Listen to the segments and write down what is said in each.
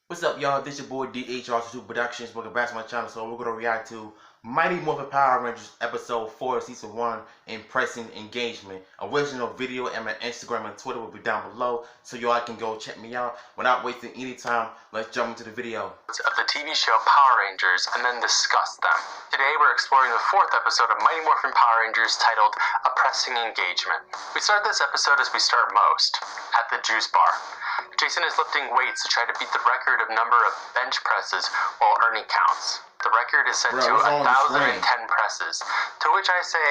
What's up, y'all? This your boy DHR2 Productions. Welcome back to my channel. So we're gonna react to Mighty Morphin Power Rangers episode 4, season 1, Impressing Engagement. Original video and my Instagram and Twitter will be down below, so y'all can go check me out. Without wasting any time, let's jump into the video. Of the TV show Power Rangers and then discuss them. Today we're exploring the 4th episode of Mighty Morphin Power Rangers titled Oppressing Engagement. We start this episode as we start most, at the juice bar. Jason is lifting weights to try to beat the record of number of bench presses while Ernie counts. The record is set to 1,010 presses, to which I say,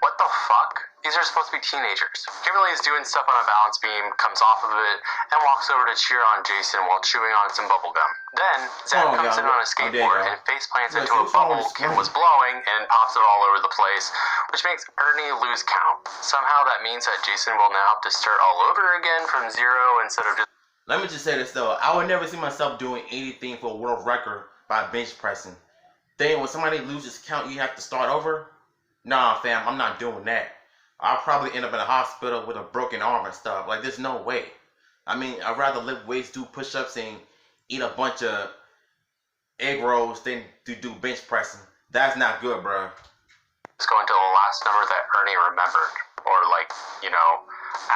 what the fuck? These are supposed to be teenagers. Kimberly is doing stuff on a balance beam, comes off of it, and walks over to cheer on Jason while chewing on some bubble gum. Then, Zach comes in on a skateboard and face plants into a bubble Kim was blowing and pops it all over the place, which makes Ernie lose count. Somehow that means that Jason will now have to start all over again from zero instead of just... Let me just say this though, I would never see myself doing anything for a world record by bench pressing. Then when somebody loses count, you have to start over? Nah, fam, I'm not doing that. I'll probably end up in a hospital with a broken arm and stuff. Like, there's no way. I mean, I'd rather lift weights, do push-ups, and eat a bunch of egg rolls than to do bench pressing. That's not good, bro. Let's go into the last number that Ernie remembered. Or, like, you know,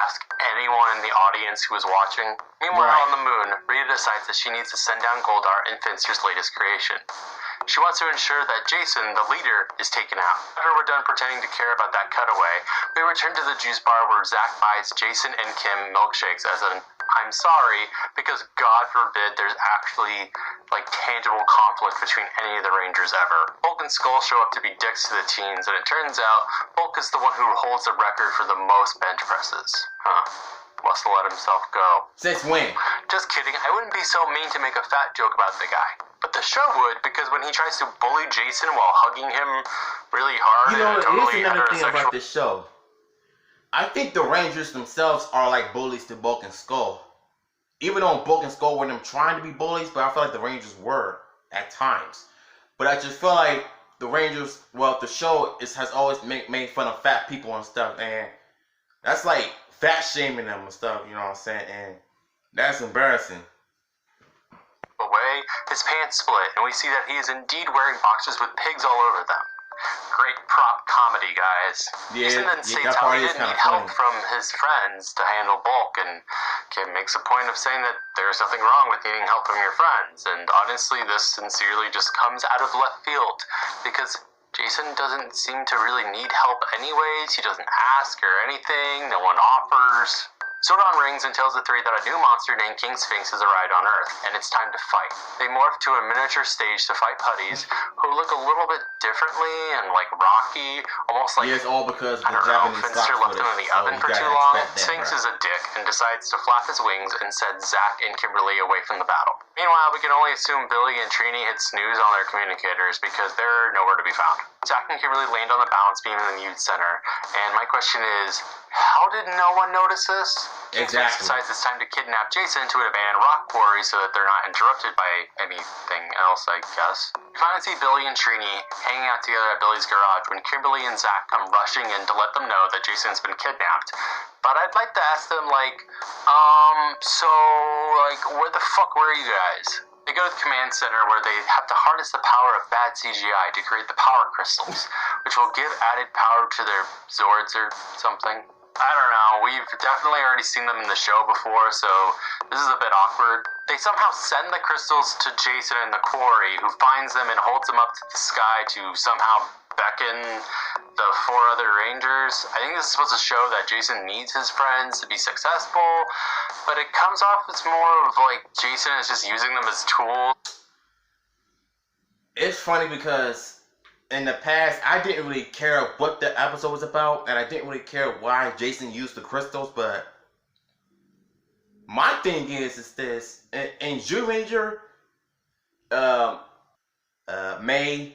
ask anyone in the audience who was watching. Meanwhile, on the moon, Rita decides that she needs to send down Goldar and Finster's latest creation. She wants to ensure that Jason, the leader, is taken out. After we're done pretending to care about that cutaway, we return to the juice bar where Zach buys Jason and Kim milkshakes as an I'm sorry, because God forbid there's actually, like, tangible conflict between any of the Rangers ever. Bulk and Skull show up to be dicks to the teens, and it turns out Bulk is the one who holds the record for the most bench presses. Must have let himself go. Since when? Just kidding, I wouldn't be so mean to make a fat joke about the guy. But the show would, because when he tries to bully Jason while hugging him really hard, you know, totally here's another thing about this show. I think the Rangers themselves are like bullies to Bulk and Skull. Even though Bulk and Skull weren't them trying to be bullies, but I feel like the Rangers were at times. But I just feel like the Rangers, well, the show has always made fun of fat people and stuff, and that's like fat shaming them and stuff, you know what I'm saying? And that's embarrassing. Away, his pants split, and we see that he is indeed wearing boxers with pigs all over them. Great prop comedy, guys. Yeah, Jason then states how he didn't need help from his friends to handle Bulk, and Kim makes a point of saying that there's nothing wrong with needing help from your friends, and honestly, this sincerely just comes out of left field, because Jason doesn't seem to really need help anyways. He doesn't ask or anything, no one offers. Zordon rings and tells the three that a new monster named King Sphinx has arrived on Earth, and it's time to fight. They morph to a miniature stage to fight putties, who look a little bit differently and like rocky, almost like... Yeah, it's all because I don't know, Finster left him in the oven for too long. Sphinx is a dick and decides to flap his wings and send Zach and Kimberly away from the battle. Meanwhile, we can only assume Billy and Trini hit snooze on their communicators because they're nowhere to be found. Zach and Kimberly land on the balance beam in the Mute Center, and my question is, how did no one notice this? Exactly. Decides it's time to kidnap Jason to an abandoned rock quarry so that they're not interrupted by anything else, I guess. We finally see Billy and Trini hanging out together at Billy's garage when Kimberly and Zach come rushing in to let them know that Jason's been kidnapped. But I'd like to ask them, like, where the fuck were you guys? They go to the command center where they have to harness the power of bad CGI to create the power crystals, which will give added power to their Zords or something. I don't know, we've definitely already seen them in the show before, so this is a bit awkward. They somehow send the crystals to Jason in the quarry, who finds them and holds them up to the sky to somehow beckon the 4 other Rangers. I think this is supposed to show that Jason needs his friends to be successful, but it comes off as more of like Jason is just using them as tools. It's funny because in the past, I didn't really care what the episode was about, and I didn't really care why Jason used the crystals, but my thing is this. In Zyuranger, May,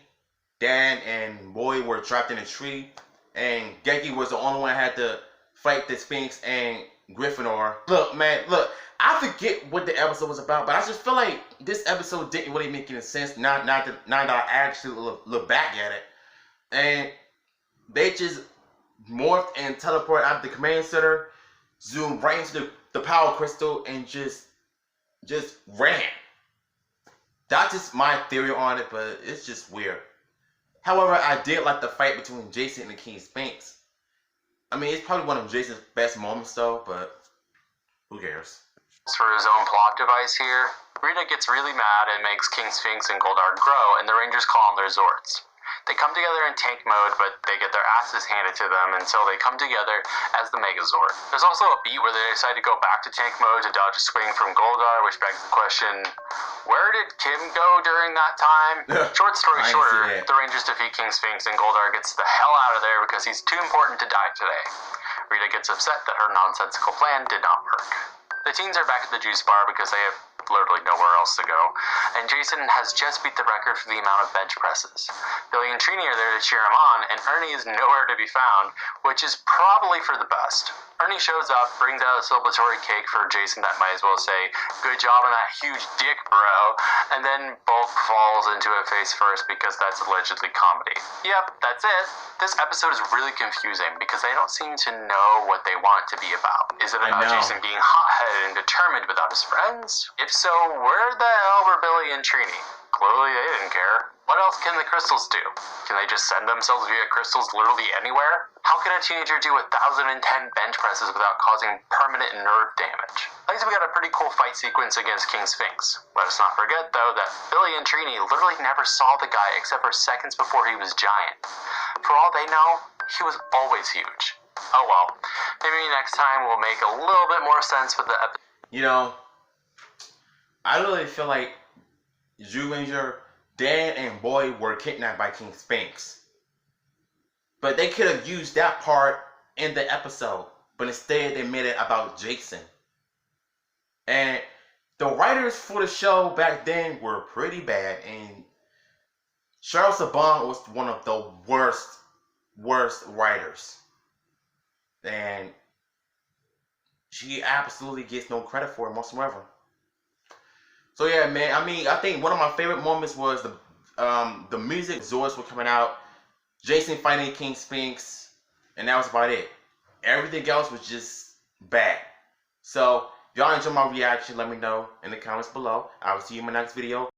Dan, and Boy were trapped in a tree, and Geki was the only one that had to fight the Sphinx and Gryffindor. Look, man, look, I forget what the episode was about, but I just feel like this episode didn't really make any sense. Not that I actually look back at it, and they just morphed and teleported out of the command center, zoomed right into the power crystal, and just ran. That's just my theory on it, but it's just weird. However, I did like the fight between Jason and King Sphinx. I mean, it's probably one of Jason's best moments, though, but who cares? For his own plot device here, Rita gets really mad and makes King Sphinx and Goldar grow, and the Rangers call on their Zords. They come together in tank mode, but they get their asses handed to them until they come together as the Megazord. There's also a beat where they decide to go back to tank mode to dodge a swing from Goldar, which begs the question, where did Kim go during that time? Short story shorter, the Rangers defeat King Sphinx and Goldar gets the hell out of there because he's too important to die today. Rita gets upset that her nonsensical plan did not work. The teens are back at the juice bar because they have literally nowhere else to go, and Jason has just beat the record for the amount of bench presses. Billy and Trini are there to cheer him on, and Ernie is nowhere to be found, which is probably for the best. Ernie shows up, brings out a celebratory cake for Jason that might as well say, good job on that huge dick, bro, and then Bulk falls into it face first because that's allegedly comedy. Yep, that's it. This episode is really confusing because they don't seem to know what they want it to be about. Is it about Jason being hot-headed and determined without his friends? If so, where the hell were Billy and Trini? Clearly they didn't care. What else can the crystals do? Can they just send themselves via crystals literally anywhere? How can a teenager do 1,010 bench presses without causing permanent nerve damage? At least we got a pretty cool fight sequence against King Sphinx. Let us not forget, though, that Billy and Trini literally never saw the guy except for seconds before he was giant. For all they know, he was always huge. Oh well, maybe next time we'll make a little bit more sense with the episode. You know, I really feel like Zhu Ranger, Dan, and Boy were kidnapped by King Sphinx. But they could have used that part in the episode, but instead they made it about Jason. And the writers for the show back then were pretty bad, and Shazam was one of the worst writers. And she absolutely gets no credit for it whatsoever. So yeah, man. I mean, I think one of my favorite moments was the music. Zords were coming out, Jason fighting King Sphinx, and that was about it. Everything else was just bad. So, if y'all enjoy my reaction, let me know in the comments below. I will see you in my next video.